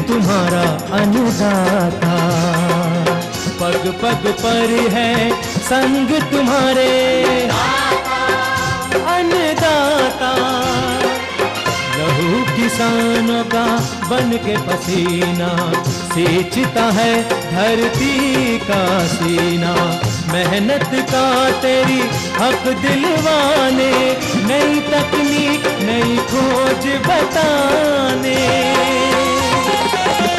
तुम्हारा अन्नदाता। पग पग पर है संग तुम्हारे अन्नदाता। लहू किसानों का बन के पसीना सींचता है धरती का सीना। मेहनत का तेरी हक दिलवाने, नई तकनीक नई खोज बताने।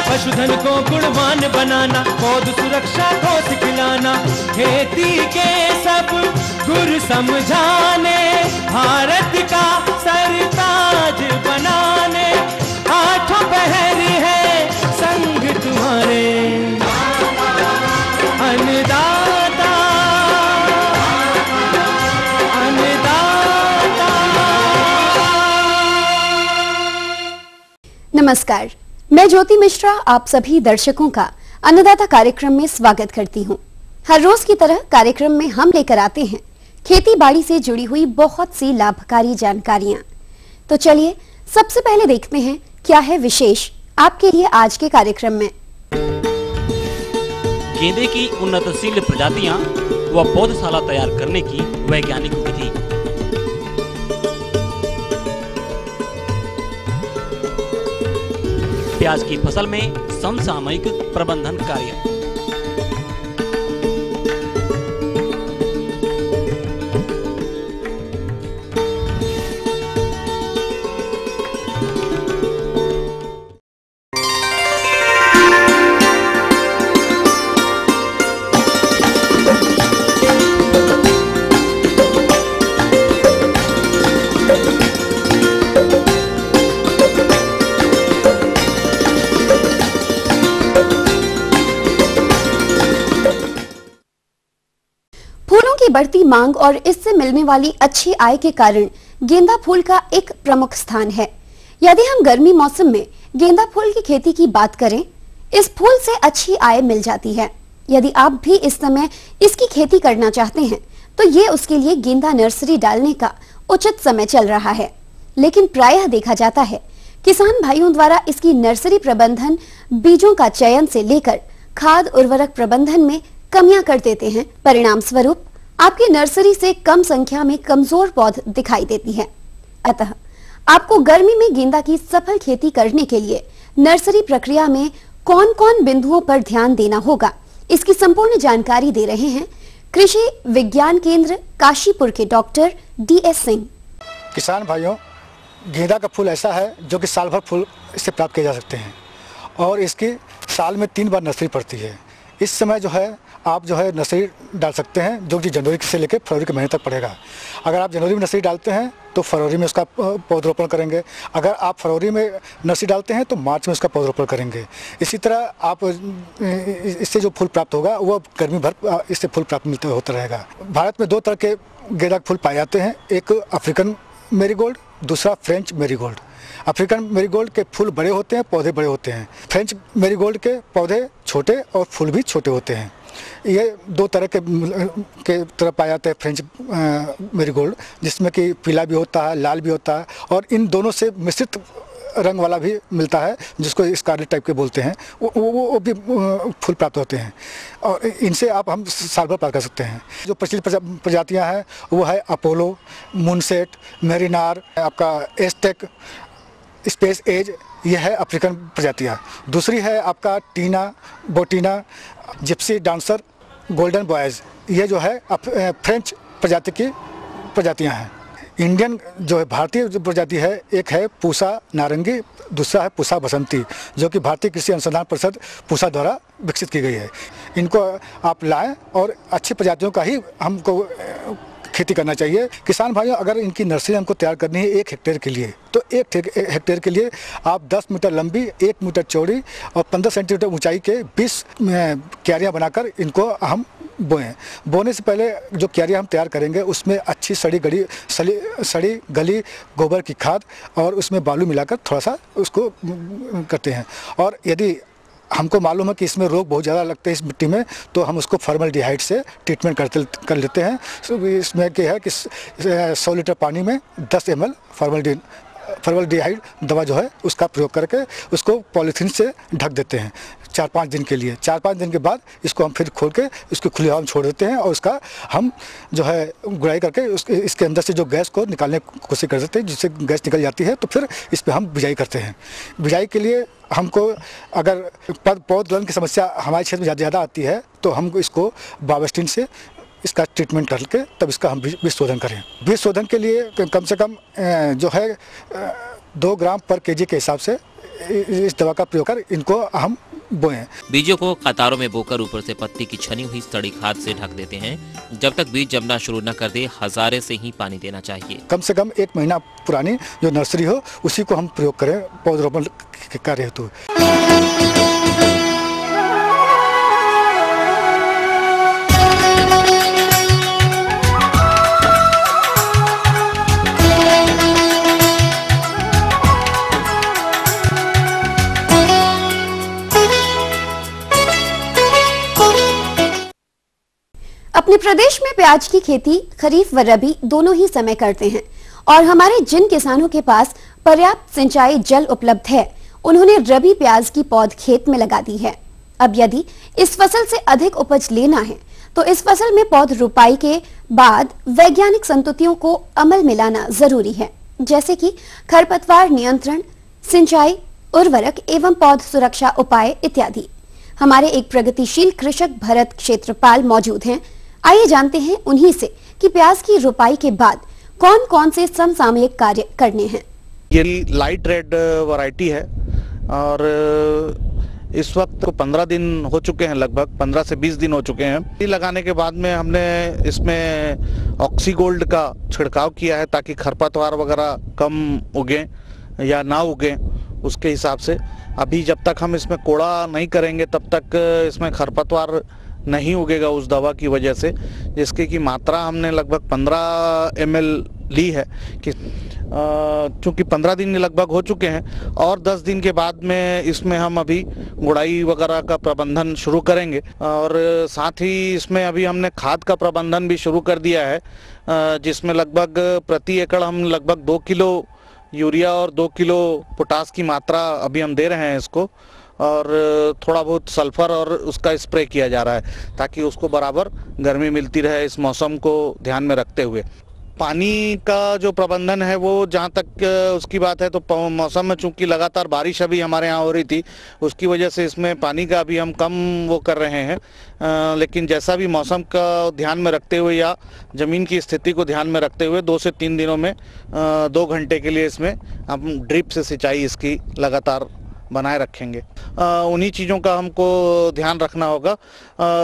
पशुधन को गुणवान बनाना, पौध सुरक्षा को सिखलाना, खेती के सब गुर समझाने, भारत का सरताज बनाने। आठों पहर है संग तुम्हारे अन्नदाता अन्नदाता। नमस्कार, मैं ज्योति मिश्रा आप सभी दर्शकों का अन्नदाता कार्यक्रम में स्वागत करती हूं। हर रोज की तरह कार्यक्रम में हम लेकर आते हैं खेती बाड़ी से जुड़ी हुई बहुत सी लाभकारी जानकारियां। तो चलिए सबसे पहले देखते हैं क्या है विशेष आपके लिए आज के कार्यक्रम में। गेंदे की उन्नतशील प्रजातियां व पौधशाला तैयार करने की वैज्ञानिक विधि। प्याज की फसल में समसामयिक प्रबंधन कार्य। बढ़ती मांग और इससे मिलने वाली अच्छी आय के कारण गेंदा फूल का एक प्रमुख स्थान है। यदि हम गर्मी मौसम में गेंदा फूल की खेती की बात करें, इस फूल से अच्छी आय मिल जाती है। यदि आप भी इस समय इसकी खेती करना चाहते हैं तो ये उसके लिए गेंदा नर्सरी डालने का उचित समय चल रहा है। लेकिन प्रायः देखा जाता है किसान भाइयों द्वारा इसकी नर्सरी प्रबंधन, बीजों का चयन से लेकर खाद उर्वरक प्रबंधन में कमियां कर देते हैं। परिणाम स्वरूप आपकी नर्सरी से कम संख्या में कमजोर पौध दिखाई देती है। अतः आपको गर्मी में गेंदा की सफल खेती करने के लिए नर्सरी प्रक्रिया में कौन-कौन बिंदुओं पर ध्यान देना होगा, इसकी संपूर्ण जानकारी दे रहे हैं कृषि विज्ञान केंद्र काशीपुर के डॉक्टर DS सिंह। किसान भाइयों, गेंदा का फूल ऐसा है जो कि साल भर फूल इससे प्राप्त किए जा सकते हैं और इसकी साल में 3 बार नर्सरी पड़ती है। इस समय जो है आप जो है नर्सरी डाल सकते हैं जो कि जनवरी से लेकर फरवरी के महीने तक पड़ेगा। अगर आप जनवरी में नर्सरी डालते हैं तो फरवरी में उसका पौधरोपण करेंगे। अगर आप फरवरी में नर्सरी डालते हैं तो मार्च में उसका पौधरोपण करेंगे। इसी तरह आप इससे जो फूल प्राप्त होगा वो गर्मी भर इससे फूल प्राप्त होता रहेगा। भारत में 2 तरह के गेंदा के फूल पाए जाते हैं, एक अफ्रीकन मैरीगोल्ड, दूसरा फ्रेंच मैरीगोल्ड। अफ्रीकन मैरीगोल्ड के फूल बड़े होते हैं, पौधे बड़े होते हैं। फ्रेंच मैरीगोल्ड के पौधे छोटे और फूल भी छोटे होते हैं। ये 2 तरह के तरह पाया जाता है फ्रेंच मैरीगोल्ड, जिसमें कि पीला भी होता है, लाल भी होता है और इन दोनों से मिश्रित रंग वाला भी मिलता है जिसको स्कारलेट टाइप के बोलते हैं। वो भी फूल प्राप्त होते हैं और इनसे हम साल भर प्राप्त कर सकते हैं। जो प्रचलित प्रजातियां हैं वो है अपोलो, मूनसेट, मेरिनार, आपका एस्टेक, स्पेस एज, यह है अफ्रीकन प्रजातियाँ। दूसरी है आपका टीना, बोटीना, जिप्सी डांसर, गोल्डन बॉयज़, ये जो है फ्रेंच प्रजाति की प्रजातियाँ हैं। इंडियन जो है भारतीय जो प्रजाति है, एक है पूसा नारंगी, दूसरा है पूसा बसंती, जो कि भारतीय कृषि अनुसंधान परिषद पूसा द्वारा विकसित की गई है। इनको आप लाएं और अच्छी प्रजातियों का ही हमको खेती करना चाहिए। किसान भाइयों, अगर इनकी नर्सरी हमको तैयार करनी है 1 हेक्टेयर के लिए, तो 1 हेक्टेयर के लिए आप 10 मीटर लंबी, 1 मीटर चौड़ी और 15 सेंटीमीटर ऊंचाई के 20 क्यारियाँ बनाकर इनको हम बोएं। बोने से पहले जो क्यारियाँ हम तैयार करेंगे उसमें अच्छी सड़ी गली गोबर की खाद और उसमें बालू मिलाकर थोड़ा सा उसको करते हैं। और यदि हमको मालूम है कि इसमें रोग बहुत ज़्यादा लगते हैं इस मिट्टी में, तो हम उसको फॉर्मल्डिहाइड से ट्रीटमेंट कर लेते हैं। इसमें क्या है कि 100 लीटर पानी में 10 ml फॉर्मल्डिहाइड दवा जो है उसका प्रयोग करके उसको पॉलीथीन से ढक देते हैं 4-5 दिन के लिए। 4-5 दिन के बाद इसको हम फिर खोल के इसको खुले हवा में छोड़ देते हैं और उसका हम जो है गुड़ाई करके इसके अंदर से जो गैस को निकालने की कोशिश कर देते हैं, जिससे गैस निकल जाती है तो फिर इस पर हम बिजाई करते हैं। बिजाई के लिए हमको अगर पौध गलन की समस्या हमारे क्षेत्र में ज़्यादा आती है तो हम इसको बावेस्टिन से इसका ट्रीटमेंट करके तब इसका हम बीज शोधन करें। बीज शोधन के लिए कम से कम जो है 2 ग्राम पर केजी के हिसाब से इस दवा का प्रयोग कर इनको हम बोएं। बीजों को कतारों में बोकर ऊपर से पत्ती की छनी हुई सड़ी खाद से ढक देते हैं। जब तक बीज जमना शुरू न कर दे हजारे से ही पानी देना चाहिए। कम से कम 1 महीना पुरानी जो नर्सरी हो उसी को हम प्रयोग करें पौधरोपण कार्य हेतु। अपने प्रदेश में प्याज की खेती खरीफ व रबी दोनों ही समय करते हैं और हमारे जिन किसानों के पास पर्याप्त सिंचाई जल उपलब्ध है उन्होंने रबी प्याज की पौध खेत में लगा दी है। अब यदि इस फसल से अधिक उपज लेना है तो इस फसल में पौध रोपाई के बाद वैज्ञानिक संतुतियों को अमल में लाना जरूरी है, जैसे कि खरपतवार नियंत्रण, सिंचाई, उर्वरक एवं पौध सुरक्षा उपाय इत्यादि। हमारे एक प्रगतिशील कृषक भरत क्षेत्रपाल मौजूद हैं। आइए जानते हैं उन्हीं से कि प्याज की रोपाई के बाद कौन कौन से समसामयिक कार्य करने हैं। ये लाइट रेड वैरायटी है और इस वक्त 15 दिन हो चुके हैं, लगभग 15 से 20 दिन हो चुके हैं। लगाने के बाद में हमने इसमें ऑक्सीगोल्ड का छिड़काव किया है ताकि खरपतवार वगैरह कम उगे या ना उगे उसके हिसाब से। अभी जब तक हम इसमें कोड़ा नहीं करेंगे तब तक इसमें खरपतवार नहीं उगेगा उस दवा की वजह से, जिसकी की मात्रा हमने लगभग 15 ml ली है कि चूँकि 15 दिन लगभग हो चुके हैं और 10 दिन के बाद में इसमें हम अभी गुड़ाई वगैरह का प्रबंधन शुरू करेंगे। और साथ ही इसमें अभी हमने खाद का प्रबंधन भी शुरू कर दिया है, जिसमें लगभग प्रति एकड़ हम लगभग 2 किलो यूरिया और 2 किलो पोटास की मात्रा अभी हम दे रहे हैं इसको, और थोड़ा बहुत सल्फर और उसका स्प्रे किया जा रहा है ताकि उसको बराबर गर्मी मिलती रहे इस मौसम को ध्यान में रखते हुए। पानी का जो प्रबंधन है वो जहाँ तक उसकी बात है तो मौसम में चूंकि लगातार बारिश अभी हमारे यहाँ हो रही थी उसकी वजह से इसमें पानी का अभी हम कम वो कर रहे हैं, लेकिन जैसा भी मौसम का ध्यान में रखते हुए या ज़मीन की स्थिति को ध्यान में रखते हुए 2 से 3 दिनों में 2 घंटे के लिए इसमें हम ड्रिप से सिंचाई इसकी लगातार बनाए रखेंगे। उन्हीं चीज़ों का हमको ध्यान रखना होगा।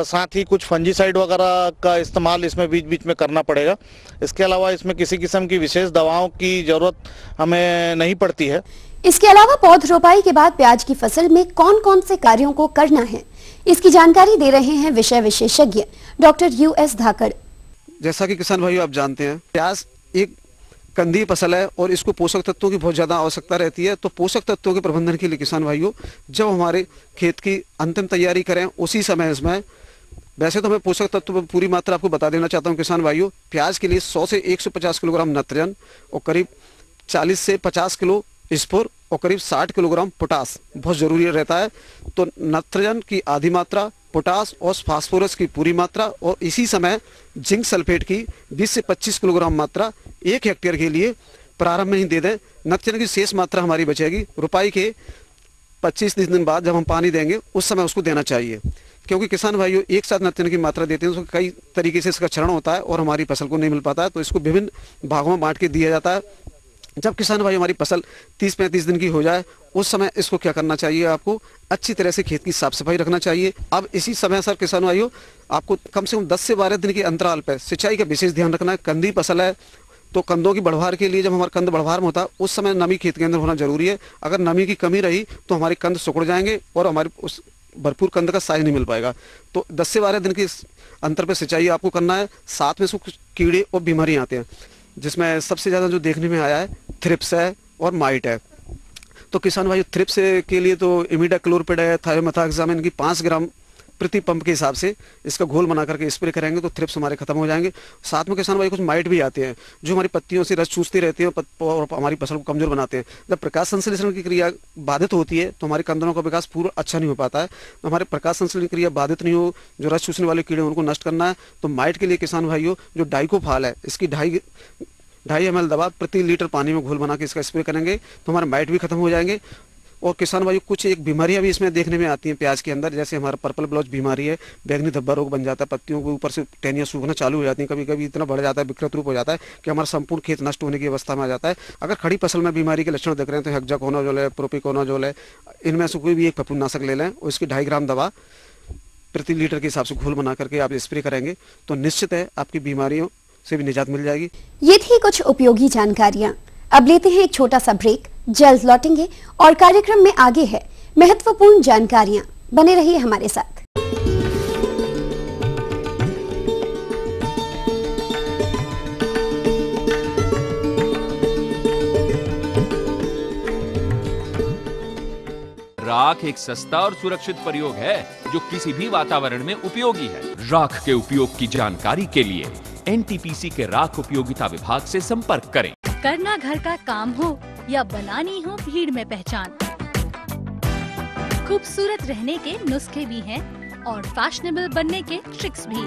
साथ ही कुछ फंजीसाइड वगैरह का इस्तेमाल इसमें बीच बीच में करना पड़ेगा। इसके अलावा इसमें किसी किस्म की विशेष दवाओं की जरूरत हमें नहीं पड़ती है। इसके अलावा पौध रोपाई के बाद प्याज की फसल में कौन कौन से कार्यों को करना है, इसकी जानकारी दे रहे हैं विषय विशेषज्ञ डॉक्टर US धाकड़। जैसा कि किसान भाइयों आप जानते हैं, प्याज एक कंदी फसल है और इसको पोषक तत्वों की बहुत ज़्यादा आवश्यकता रहती है। तो पोषक तत्वों के प्रबंधन के लिए किसान भाइयों जब हमारे खेत की अंतिम तैयारी करें उसी समय इसमें, वैसे तो मैं पोषक तत्व पूरी मात्रा आपको बता देना चाहता हूं किसान भाइयों। प्याज के लिए 100 से 150 किलोग्राम नाइट्रोजन और करीब 40 से 50 किलो स्पोर और करीब 60 किलोग्राम पोटास बहुत ज़रूरी रहता है। तो नाइट्रोजन की आधी मात्रा, पोटास और फास्फोरस की पूरी मात्रा और इसी समय जिंक सल्फेट की 20 से 25 किलोग्राम मात्रा 1 हेक्टेयर के लिए प्रारंभ में ही दे दें। नाइट्रोजन की शेष मात्रा हमारी बचेगी। रुपाई के 25-30 दिन बाद जब हम पानी देंगे उस समय उसको देना चाहिए, क्योंकि किसान भाइयों एक साथ नाइट्रोजन की मात्रा देते हैं तो कई तरीके से इसका क्षरण होता है और हमारी फसल को नहीं मिल पाता है। तो इसको विभिन्न भागों में बांट के दिया जाता है। जब किसान भाई हमारी फसल 30-35 दिन की हो जाए उस समय इसको क्या करना चाहिए, आपको अच्छी तरह से खेत की साफ सफाई रखना चाहिए। अब इसी समय सर किसान भाइयों आपको कम से कम 10 से 12 दिन के अंतराल पर सिंचाई का विशेष ध्यान रखना है। कंदी फसल है तो कंदों की बढ़वार के लिए जब हमारा कंद बढ़वार में होता है उस समय नमी खेत के अंदर होना जरूरी है। अगर नमी की कमी रही तो हमारे कंद सिकुड़ जाएंगे और हमारे उस भरपूर कंद का साइज नहीं मिल पाएगा। तो 10 से 12 दिन के अंतर पर सिंचाई आपको करना है। साथ में कुछ कीड़े और बीमारियाँ आते हैं, जिसमें सबसे ज़्यादा जो देखने में आया है थ्रिप्स है और माइट है। तो किसान भाई थ्रिप्स के लिए तो इमिडाक्लोरपिड है, थायोमेथाक्सामिन की 5 ग्राम प्रति पंप के हिसाब से इसका घोल बना करके स्प्रे करेंगे तो थ्रिप्स हमारे खत्म हो जाएंगे। साथ में किसान भाई कुछ माइट भी आते हैं जो हमारी पत्तियों से रस चूसती रहती हैं और हमारी फसल को कमजोर बनाते हैं। जब प्रकाश संश्लेषण की क्रिया बाधित होती है तो हमारे कंदरों का विकास पूरा अच्छा नहीं हो पाता है। तो हमारे प्रकाश संश्लेषण की क्रिया बाधित नहीं हो, जो रस चूसने वाले कीड़े उनको नष्ट करना है। तो माइट के लिए किसान भाइयों जो डाइकोफाल है इसकी 2.5 ml दवा प्रति लीटर पानी में घोल बना के इसका स्प्रे करेंगे तो हमारे माइट भी खत्म हो जाएंगे। और किसान भाइयों कुछ एक बीमारियां भी इसमें देखने में आती हैं प्याज के अंदर, जैसे हमारा पर्पल ब्लॉच बीमारी है, बैंगनी धब्बा रोग बन जाता है, पत्तियों के ऊपर से टहनियां सूखना चालू हो जाती हैं, कभी कभी इतना बढ़ जाता है, विकृत रूप हो जाता है कि हमारा संपूर्ण खेत नष्ट होने की अवस्था में आ जाता है। अगर खड़ी फसल में बीमारी के लक्षण दिख रहे हैं तो हेक्साकोनाजोल है, प्रोपिकोनाजोल है, इनमें से कोई भी एक फफूंदनाशक ले लें और इसकी 2.5 ग्राम दवा प्रति लीटर के हिसाब से घोल बना करके आप स्प्रे करेंगे तो निश्चित है आपकी बीमारियों से भी निजात मिल जाएगी। ये थी कुछ उपयोगी जानकारियां। अब लेते हैं एक छोटा सा ब्रेक, जल्द लौटेंगे और कार्यक्रम में आगे है महत्वपूर्ण जानकारियां। बने रहिए हमारे साथ। राख एक सस्ता और सुरक्षित प्रयोग है जो किसी भी वातावरण में उपयोगी है। राख के उपयोग की जानकारी के लिए एनटीपीसी के राख उपयोगिता विभाग से संपर्क करें। करना घर का काम हो या बनानी हो भीड़ में पहचान, खूबसूरत रहने के नुस्खे भी हैं और फैशनेबल बनने के ट्रिक्स भी।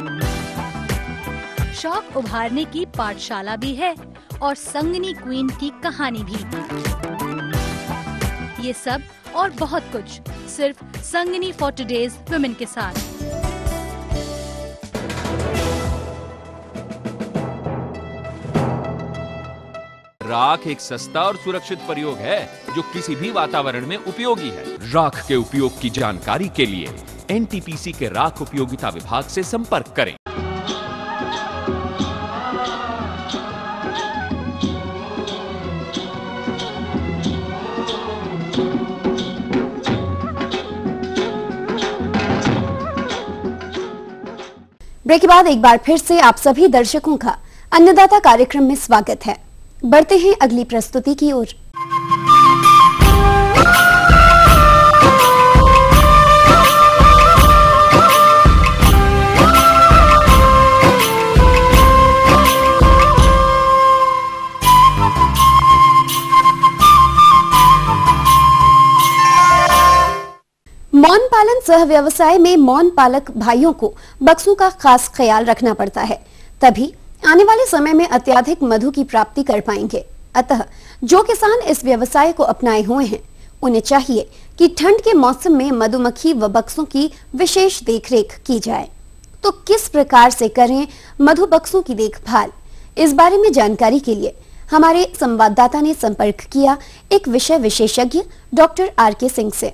शौक उभारने की पाठशाला भी है और संगनी क्वीन की कहानी भी। ये सब और बहुत कुछ सिर्फ संगनी फॉर टुडेज वुमेन के साथ। राख एक सस्ता और सुरक्षित प्रयोग है जो किसी भी वातावरण में उपयोगी है। राख के उपयोग की जानकारी के लिए एनटीपीसी के राख उपयोगिता विभाग से संपर्क करें। ब्रेक के बाद एक बार फिर से आप सभी दर्शकों का अन्नदाता कार्यक्रम में स्वागत है। बढ़ते हैं अगली प्रस्तुति की ओर। मौन पालन सह व्यवसाय में मौन पालक भाइयों को बक्सों का खास ख्याल रखना पड़ता है, तभी आने वाले समय में अत्यधिक मधु की प्राप्ति कर पाएंगे। अतः जो किसान इस व्यवसाय को अपनाए हुए हैं उन्हें चाहिए कि ठंड के मौसम में मधुमक्खी व बक्सों की विशेष देखरेख की जाए। तो किस प्रकार से करें मधु बक्सों की देखभाल, इस बारे में जानकारी के लिए हमारे संवाददाता ने संपर्क किया एक विषय विशेषज्ञ डॉक्टर RK सिंह से।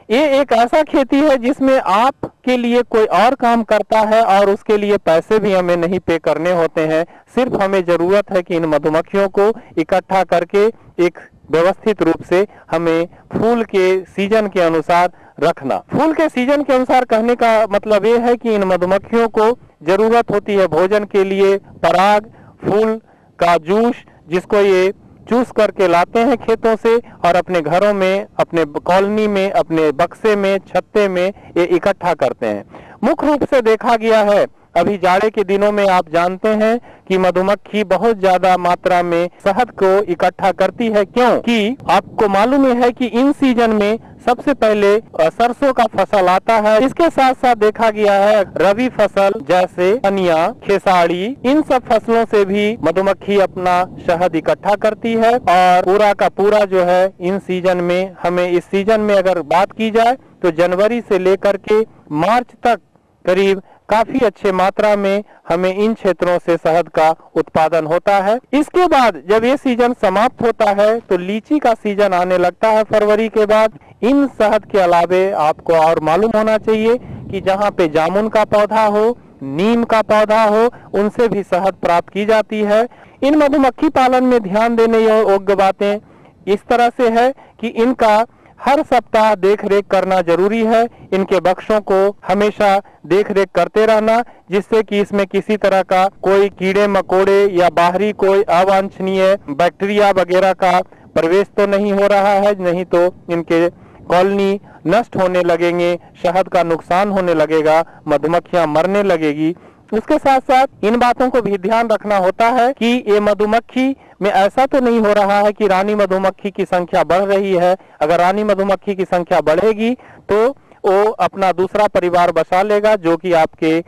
ये एक ऐसा खेती है जिसमें आपके लिए कोई और काम करता है और उसके लिए पैसे भी हमें नहीं पे करने होते हैं। सिर्फ हमें जरूरत है कि इन मधुमक्खियों को इकट्ठा करके एक व्यवस्थित रूप से हमें फूल के सीजन के अनुसार रखना। फूल के सीजन के अनुसार कहने का मतलब ये है कि इन मधुमक्खियों को जरूरत होती है भोजन के लिए पराग, फूल का जूस, जिसको ये चूस करके लाते हैं खेतों से और अपने घरों में, अपने कॉलोनी में, अपने बक्से में, छत्ते में ये इकट्ठा करते हैं। मुख्य रूप से देखा गया है अभी जाड़े के दिनों में आप जानते हैं कि मधुमक्खी बहुत ज्यादा मात्रा में शहद को इकट्ठा करती है। क्योंकि आपको मालूम है कि इन सीजन में सबसे पहले सरसों का फसल आता है। इसके साथ साथ देखा गया है रबी फसल जैसे धनिया, खेसारी, इन सब फसलों से भी मधुमक्खी अपना शहद इकट्ठा करती है। और पूरा का पूरा जो है इन सीजन में, हमें इस सीजन में अगर बात की जाए तो जनवरी से लेकर के मार्च तक करीब काफी अच्छे मात्रा में हमें इन क्षेत्रों से शहद का उत्पादन होता है। इसके बाद जब ये सीजन समाप्त होता है तो लीची का सीजन आने लगता है फरवरी के बाद। इन शहद के अलावे आपको और मालूम होना चाहिए कि जहाँ पे जामुन का पौधा हो, नीम का पौधा हो, उनसे भी शहद प्राप्त की जाती है। इन मधुमक्खी पालन में ध्यान देने योग्य बातें इस तरह से है कि इनका हर सप्ताह देख रेख करना जरूरी है। इनके बक्सों को हमेशा देख रेख करते रहना, जिससे कि इसमें किसी तरह का कोई कीड़े मकोड़े या बाहरी कोई अवांछनीय बैक्टीरिया वगैरह का प्रवेश तो नहीं हो रहा है, नहीं तो इनके कॉलोनी नष्ट होने लगेंगे, शहद का नुकसान होने लगेगा, मधुमक्खियां मरने लगेगी। उसके साथ साथ इन बातों को भी ध्यान रखना होता है कि ये मधुमक्खी में ऐसा तो नहीं हो रहा है कि रानी मधुमक्खी की संख्या बढ़ रही है। अगर रानी मधुमक्खी की संख्या बढ़ेगी तो वो अपना दूसरा परिवार बसा लेगा, जो कि आपके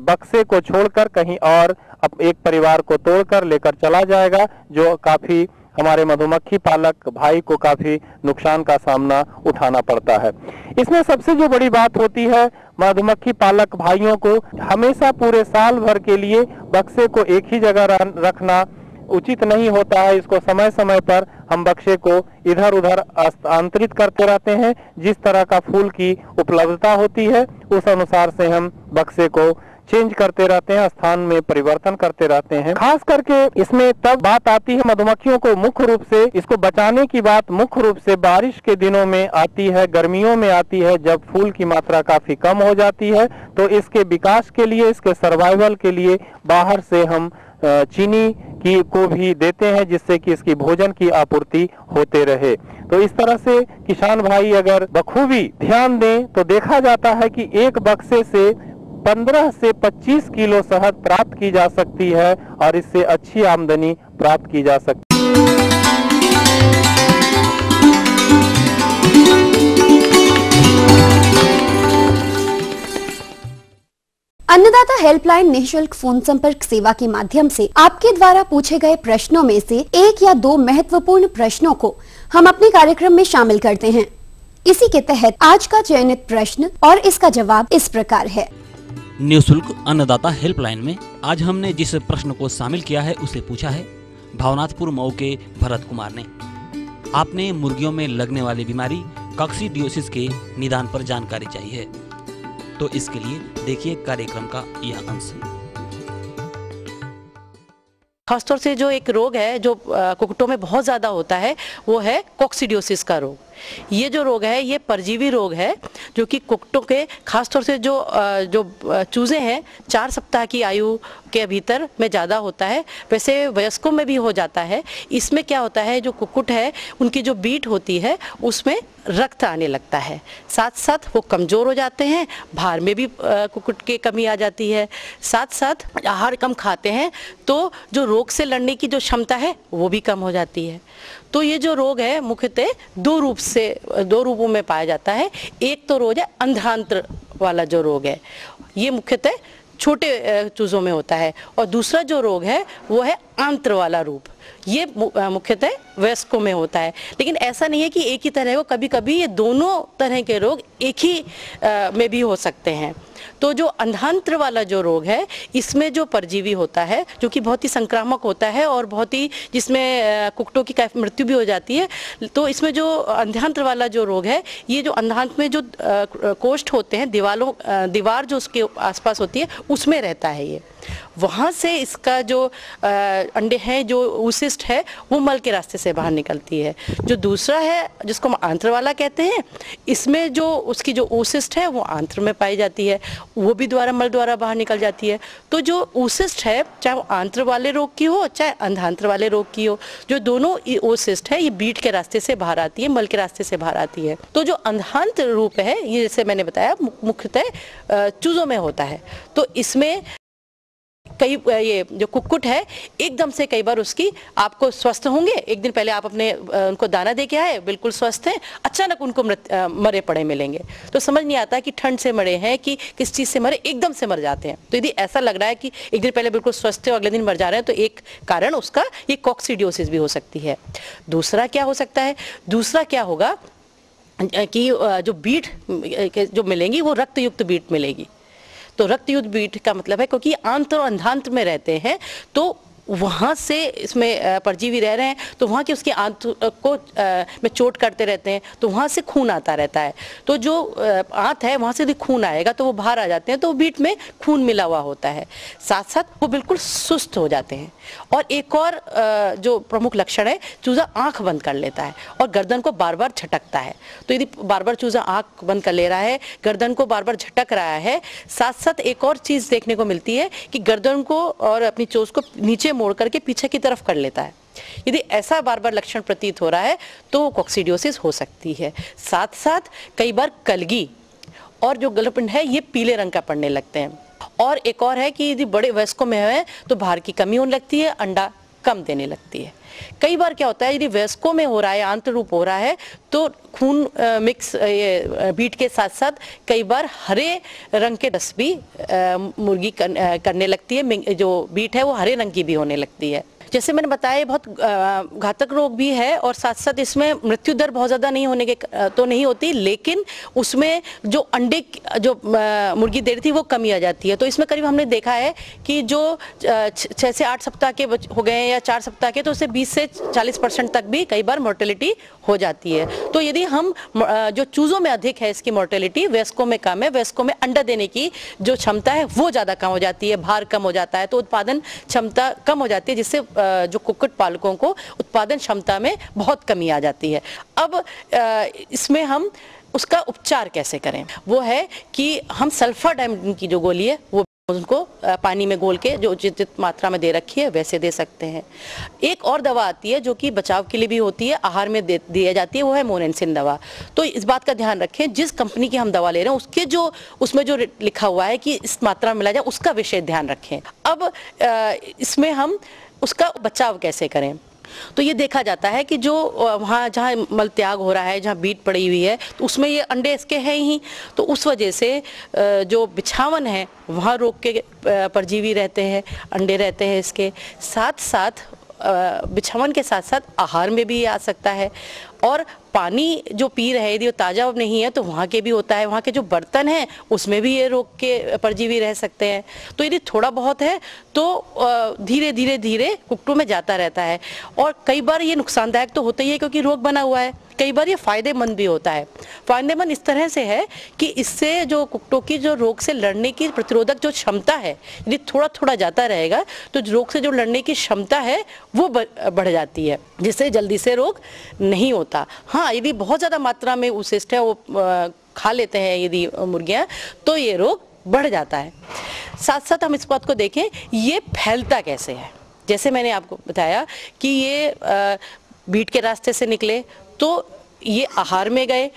बक्से को छोड़कर कहीं और एक परिवार को तोड़कर लेकर चला जाएगा, जो काफी हमारे मधुमक्खी पालक भाई को काफी नुकसान का सामना उठाना पड़ता है। इसमें सबसे जो बड़ी बात होती है, मधुमक्खी पालक भाइयों को हमेशा पूरे साल भर के लिए बक्से को एक ही जगह रखना उचित नहीं होता है। इसको समय समय पर हम बक्से को इधर उधर स्थानांतरित करते रहते हैं। जिस तरह का फूल की उपलब्धता होती है उस अनुसार से हम बक्से को चेंज करते रहते हैं, स्थान में परिवर्तन करते रहते हैं। खास करके इसमें तब बात आती है मधुमक्खियों को मुख्य रूप से इसको बचाने की बात मुख्य रूप से बारिश के दिनों में आती है, गर्मियों में आती है, जब फूल की मात्रा काफी कम हो जाती है। तो इसके विकास के लिए, इसके सर्वाइवल के लिए बाहर से हम चीनी की को भी देते हैं, जिससे कि इसकी भोजन की आपूर्ति होते रहे। तो इस तरह से किसान भाई अगर बखूबी ध्यान दें तो देखा जाता है कि एक बक्से से 15 से 25 किलो शहद प्राप्त की जा सकती है और इससे अच्छी आमदनी प्राप्त की जा सकती है। अन्नदाता हेल्पलाइन निःशुल्क फोन संपर्क सेवा के माध्यम से आपके द्वारा पूछे गए प्रश्नों में से एक या दो महत्वपूर्ण प्रश्नों को हम अपने कार्यक्रम में शामिल करते हैं। इसी के तहत आज का चयनित प्रश्न और इसका जवाब इस प्रकार है। निःशुल्क अन्नदाता हेल्पलाइन में आज हमने जिस प्रश्न को शामिल किया है उसे पूछा है भावनाथपुर मऊ के भरत कुमार ने। आपने मुर्गियों में लगने वाली बीमारी कॉक्सीडियोसिस के निदान पर जानकारी चाहिए, तो इसके लिए देखिए कार्यक्रम का यह अंश। खासतौर से जो एक रोग है जो कुक्कुटों में बहुत ज़्यादा होता है वो है कॉक्सीडियोसिस का रोग। ये जो रोग है ये परजीवी रोग है जो कि कुक्कुटों के खासतौर से जो चूजे हैं 4 सप्ताह की आयु के भीतर में ज़्यादा होता है, वैसे वयस्कों में भी हो जाता है। इसमें क्या होता है, जो कुक्कुट है उनकी जो बीट होती है उसमें रक्त आने लगता है, साथ साथ वो कमज़ोर हो जाते हैं, भार में भी कुक्कुट की कमी आ जाती है, साथ साथ आहार कम खाते हैं तो जो रोग से लड़ने की जो क्षमता है वो भी कम हो जाती है। तो ये जो रोग है मुख्यतः दो रूपों में पाया जाता है। एक तो रोग है अंधांत्र वाला जो रोग है, ये मुख्यतः छोटे चूजों में होता है, और दूसरा जो रोग है वो है आंत्र वाला रूप, ये मुख्यतः वयस्कों में होता है। लेकिन ऐसा नहीं है कि एक ही तरह हो, कभी कभी ये दोनों तरह के रोग एक ही में भी हो सकते हैं। तो जो अंधांत्र वाला जो रोग है इसमें जो परजीवी होता है जो कि बहुत ही संक्रामक होता है और बहुत ही जिसमें कुक्कुटों की मृत्यु भी हो जाती है, तो इसमें जो अंधांत्र वाला जो रोग है, ये जो अंधांत्र में जो कोष्ठ होते हैं, दीवार जो उसके आसपास होती है उसमें रहता है ये, वहाँ से इसका जो अंडे हैं, जो ऊसिस्ट है वो मल के रास्ते से बाहर निकलती है। जो दूसरा है जिसको हम आंत्र वाला कहते हैं, इसमें जो उसकी जो ऊसिस्ट है वो आंत्र में पाई जाती है, वो भी मल द्वारा बाहर निकल जाती है। तो जो ऊसिस्ट है चाहे वो आंत्र वाले रोग की हो चाहे अंधांत्र वाले रोग की हो, जो दोनों ऊसिस्ट है ये बीट के रास्ते से बाहर आती है, मल के रास्ते से बाहर आती है। तो जो अंधांत्र रूप है ये जैसे मैंने बताया मुख्यतः चूजों में होता है। तो इसमें कई ये जो कुक्कुट है एकदम से कई बार उसकी आपको स्वस्थ होंगे, एक दिन पहले आप अपने उनको दाना दे के आए, बिल्कुल स्वस्थ हैं, अचानक उनको मरे पड़े मिलेंगे, तो समझ नहीं आता कि ठंड से मरे हैं कि किस चीज़ से मरे, एकदम से मर जाते हैं। तो यदि ऐसा लग रहा है कि एक दिन पहले बिल्कुल स्वस्थ थे और अगले दिन मर जा रहे हैं, तो एक कारण उसका ये कॉक्सीडियोसिस भी हो सकती है। दूसरा क्या हो सकता है, दूसरा क्या होगा कि जो बीट जो मिलेंगी वो रक्तयुक्त बीट मिलेगी। तो रक्तयुक्त बीट का मतलब है क्योंकि आंत्र और अंधांत्र में रहते हैं तो वहाँ से इसमें परजीवी रह रहे हैं, तो वहाँ की उसकी आंत को में चोट करते रहते हैं, तो वहाँ से खून आता रहता है। तो जो आंत है वहाँ से यदि खून आएगा तो वो बाहर आ जाते हैं, तो बीट में खून मिला हुआ होता है, साथ साथ वो बिल्कुल सुस्त हो जाते हैं। और एक और जो प्रमुख लक्षण है, चूजा आंख बंद कर लेता है और गर्दन को बार बार झटकता है। तो यदि बार बार चूजा आंख बंद कर ले रहा है, गर्दन को बार बार झटक रहा है, साथ साथ एक और चीज़ देखने को मिलती है कि गर्दन को और अपनी चोंच को नीचे मोड़ करके पीछे की तरफ कर लेता है। यदि ऐसा बार बार लक्षण प्रतीत हो रहा है तो कोक्सीडियोसिस हो सकती है। साथ साथ कई बार कलगी और जो गलपिंड है ये पीले रंग का पड़ने लगते हैं। और एक और है कि यदि बड़े वयस्कों में है तो भार की कमी होने लगती है, अंडा कम देने लगती है। कई बार क्या होता है, यदि वयस्कों में हो रहा है, आंत्र रूप हो रहा है, तो खून मिक्स बीट के साथ साथ कई बार हरे रंग के रस भी मुर्गी करने लगती है। जो बीट है वो हरे रंग की भी होने लगती है। जैसे मैंने बताया बहुत घातक रोग भी है और साथ साथ इसमें मृत्यु दर बहुत ज़्यादा नहीं होने के तो नहीं होती, लेकिन उसमें जो अंडे जो मुर्गी दे रही थी वो कमी आ जाती है। तो इसमें करीब हमने देखा है कि जो 6 से 8 सप्ताह के हो गए या 4 सप्ताह के, तो उससे 20 से 40% तक भी कई बार मोर्टेलिटी हो जाती है। तो यदि हम जो चूज़ों में अधिक है इसकी मोर्टेलिटी, वयस्कों में कम है, वयस्कों में अंडा देने की जो क्षमता है वो ज़्यादा कम हो जाती है, भार कम हो जाता है, तो उत्पादन क्षमता कम हो जाती है, जिससे जो कुक्कुट पालकों को उत्पादन क्षमता में बहुत कमी आ जाती है। अब इसमें हम उसका उपचार कैसे करें, वो है कि हम सल्फाडाइमिन की जो गोली है वो उनको पानी में घोल के जो उचित मात्रा में दे रखी है वैसे दे सकते हैं। एक और दवा आती है जो कि बचाव के लिए भी होती है, आहार में दी जाती है, वो है मोनेंसिन दवा। तो इस बात का ध्यान रखें, जिस कंपनी की हम दवा ले रहे हैं उसके जो उसमें जो लिखा हुआ है कि इस मात्रा में मिला जाए उसका विशेष ध्यान रखें। अब इसमें हम उसका बचाव कैसे करें, तो ये देखा जाता है कि जो वहाँ जहाँ मल त्याग हो रहा है, जहाँ बीट पड़ी हुई है, तो उसमें ये अंडे इसके हैं ही, तो उस वजह से जो बिछावन है वहाँ रोग के परजीवी रहते हैं, अंडे रहते हैं इसके। साथ साथ बिछावन के साथ साथ आहार में भी आ सकता है। और पानी जो पी रहे यदि वो ताज़ा नहीं है तो वहाँ के भी होता है, वहाँ के जो बर्तन हैं उसमें भी ये रोग के परजीवी रह सकते हैं। तो यदि थोड़ा बहुत है तो धीरे धीरे धीरे कुक्कुटों में जाता रहता है। और कई बार ये नुकसानदायक तो होता ही है क्योंकि रोग बना हुआ है, कई बार ये फायदेमंद भी होता है। फायदेमंद इस तरह से है कि इससे जो कुक्कुटों की जो रोग से लड़ने की प्रतिरोधक जो क्षमता है, यदि थोड़ा थोड़ा जाता रहेगा तो रोग से जो लड़ने की क्षमता है वो बढ़ जाती है, जिससे जल्दी से रोग नहीं होता। हाँ, यदि बहुत ज़्यादा मात्रा में उशिष्ट है वो खा लेते हैं यदि मुर्गियाँ, तो ये रोग बढ़ जाता है। साथ साथ हम इस बात को देखें ये फैलता कैसे है। जैसे मैंने आपको बताया कि ये बीट के रास्ते से निकले तो ये आहार में गए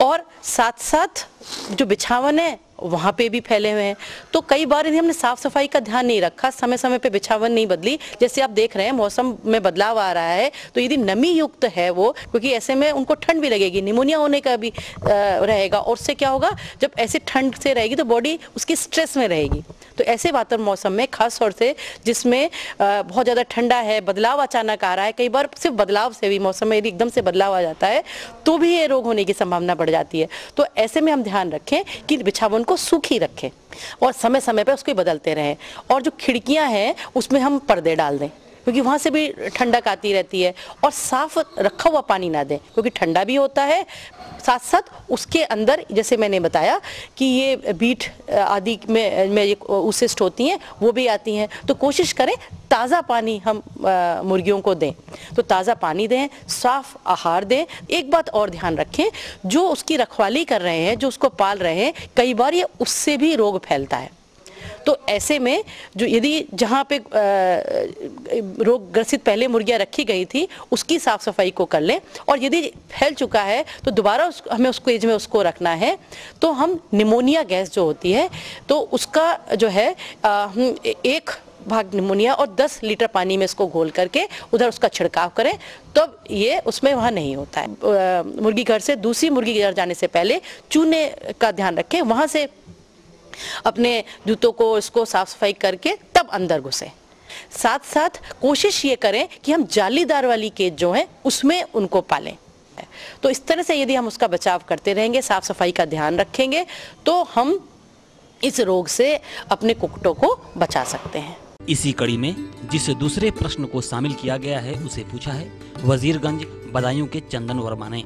और साथ साथ जो बिछावन है वहाँ पे भी फैले हुए हैं। तो कई बार यदि हमने साफ सफाई का ध्यान नहीं रखा, समय समय पे बिछावन नहीं बदली, जैसे आप देख रहे हैं मौसम में बदलाव आ रहा है, तो यदि नमी युक्त है वो, क्योंकि ऐसे में उनको ठंड भी लगेगी, निमोनिया होने का भी रहेगा। और उससे क्या होगा, जब ऐसे ठंड से रहेगी तो बॉडी उसकी स्ट्रेस में रहेगी। तो ऐसे वातावरण मौसम में खास तौर से जिसमें बहुत ज़्यादा ठंडा है, बदलाव अचानक आ रहा है, कई बार सिर्फ बदलाव से भी मौसम में यदि एकदम से बदलाव आ जाता है तो भी ये रोग होने की संभावना बढ़ जाती है। तो ऐसे में हम ध्यान रखें कि बिछावन को सूखी रखें और समय समय पर उसको बदलते रहें। और जो खिड़कियां हैं उसमें हम पर्दे डाल दें क्योंकि वहाँ से भी ठंडक आती रहती है। और साफ रखा हुआ पानी ना दें क्योंकि ठंडा भी होता है। साथ साथ उसके अंदर जैसे मैंने बताया कि ये बीट आदि में ये उशिष्ट होती हैं, वो भी आती हैं। तो कोशिश करें ताज़ा पानी हम मुर्गियों को दें, तो ताज़ा पानी दें, साफ आहार दें। एक बात और ध्यान रखें, जो उसकी रखवाली कर रहे हैं, जो उसको पाल रहे हैं, कई बार ये उससे भी रोग फैलता है। तो ऐसे में जो यदि जहाँ पे रोग ग्रसित पहले मुर्गियाँ रखी गई थी उसकी साफ सफाई को कर लें। और यदि फैल चुका है तो दोबारा हमें उसको एज में उसको रखना है। तो हम निमोनिया गैस जो होती है तो उसका जो है हम 1 भाग निमोनिया और 10 लीटर पानी में इसको घोल करके उधर उसका छिड़काव करें, तब ये उसमें वहाँ नहीं होता है। मुर्गी घर से दूसरी मुर्गी घर जाने से पहले चूने का ध्यान रखें, वहाँ से अपने जूतों को इसको साफ सफाई करके तब अंदर घुसे। साथ साथ कोशिश ये करें कि हम जालीदार वाली केज जो है उसमें उनको पालें। तो इस तरह से यदि हम उसका बचाव करते रहेंगे, साफ सफाई का ध्यान रखेंगे, तो हम इस रोग से अपने कुक्कुटों को बचा सकते हैं। इसी कड़ी में जिस दूसरे प्रश्न को शामिल किया गया है उसे पूछा है वजीरगंज बदायूं के चंदन वर्मा ने।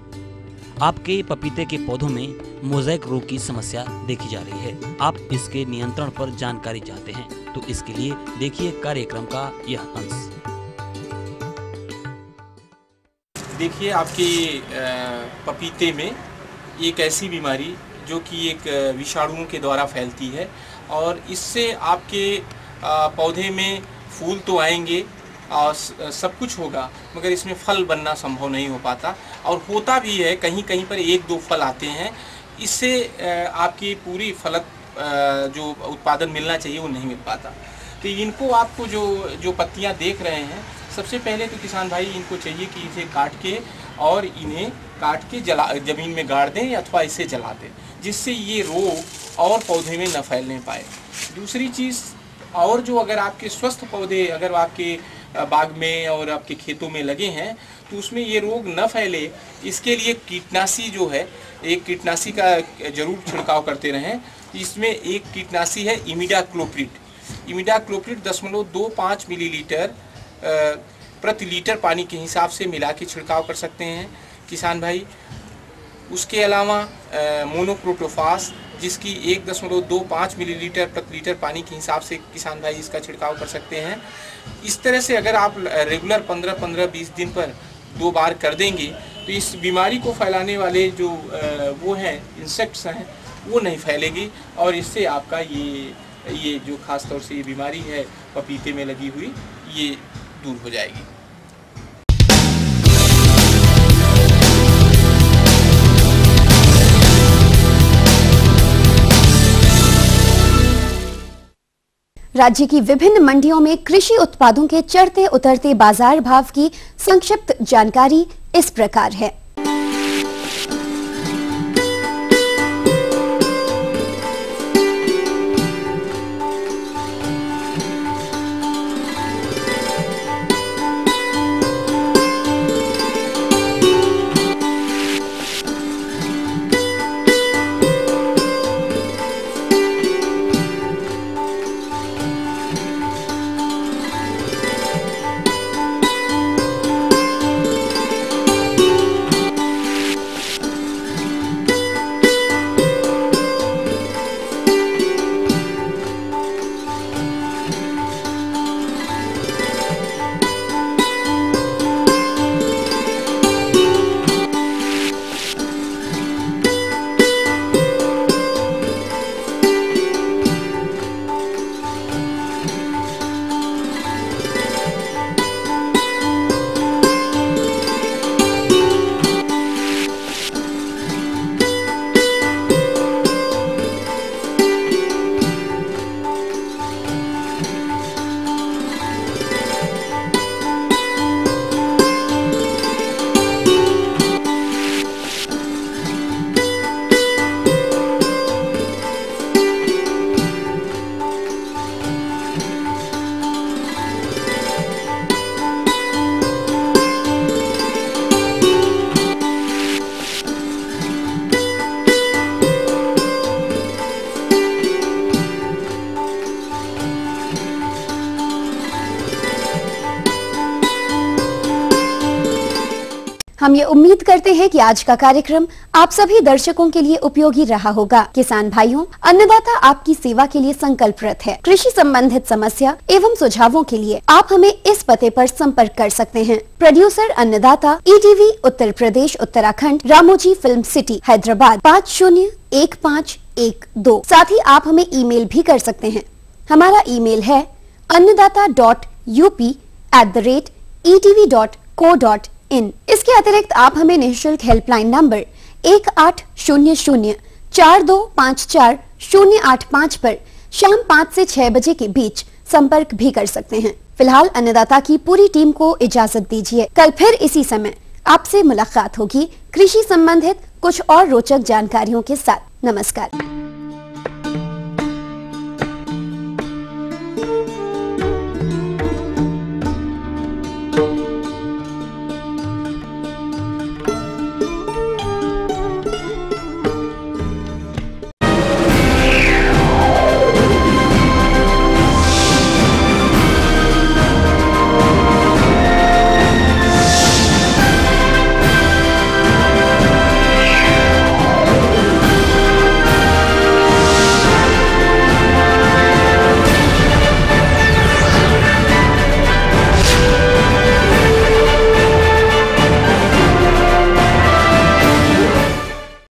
आपके पपीते के पौधों में मोज़ेक रोग की समस्या देखी जा रही है, आप इसके नियंत्रण पर जानकारी चाहते हैं, तो इसके लिए देखिए कार्यक्रम का यह अंश। देखिए, आपके पपीते में एक ऐसी बीमारी जो कि एक विषाणुओं के द्वारा फैलती है और इससे आपके पौधे में फूल तो आएंगे और सब कुछ होगा, मगर इसमें फल बनना संभव नहीं हो पाता। और होता भी है कहीं कहीं पर 1-2 फल आते हैं, इससे आपकी पूरी फलत जो उत्पादन मिलना चाहिए वो नहीं मिल पाता। तो इनको आपको जो पत्तियां देख रहे हैं, सबसे पहले तो किसान भाई इनको चाहिए कि इसे काट के और इन्हें काट के ज़मीन में गाड़ दें अथवा इसे जला दें, जिससे ये रोग और पौधे में न फैलने पाए। दूसरी चीज़, और जो अगर आपके स्वस्थ पौधे अगर आपके बाग में और आपके खेतों में लगे हैं तो उसमें ये रोग न फैले, इसके लिए कीटनाशी जो है, एक कीटनाशी का जरूर छिड़काव करते रहें। इसमें एक कीटनाशी है इमिडाक्लोप्रिड। इमिडाक्लोप्रिड 0.25 मिलीलीटर प्रति लीटर पानी के हिसाब से मिला के छिड़काव कर सकते हैं किसान भाई। उसके अलावा मोनोक्रोटोफास, जिसकी 1.25 मिलीलीटर प्रति लीटर पानी के हिसाब से किसान भाई इसका छिड़काव कर सकते हैं। इस तरह से अगर आप रेगुलर 15-20 दिन पर 2 बार कर देंगे तो इस बीमारी को फैलाने वाले जो वो हैं इंसेक्ट्स हैं वो नहीं फैलेगी, और इससे आपका ये जो खास तौर से ये बीमारी है पपीते में लगी हुई, ये दूर हो जाएगी। राज्य की विभिन्न मंडियों में कृषि उत्पादों के चढ़ते उतरते बाजार भाव की संक्षिप्त जानकारी इस प्रकार है। हम ये उम्मीद करते हैं कि आज का कार्यक्रम आप सभी दर्शकों के लिए उपयोगी रहा होगा। किसान भाइयों, अन्नदाता आपकी सेवा के लिए संकल्परत है। कृषि संबंधित समस्या एवं सुझावों के लिए आप हमें इस पते पर संपर्क कर सकते हैं। प्रोड्यूसर अन्नदाता, ETV Uttar Pradesh Uttarakhand, Ramoji film city, Hyderabad 501512। साथ ही आप हमें ईमेल भी कर सकते हैं। हमारा ईमेल है annadata.up@etv.co.in। इसके अतिरिक्त आप हमें निःशुल्क हेल्पलाइन नंबर 1800-4254-085 पर शाम 5 से 6 बजे के बीच संपर्क भी कर सकते हैं। फिलहाल अन्नदाता की पूरी टीम को इजाजत दीजिए। कल फिर इसी समय आपसे मुलाकात होगी कृषि संबंधित कुछ और रोचक जानकारियों के साथ। नमस्कार।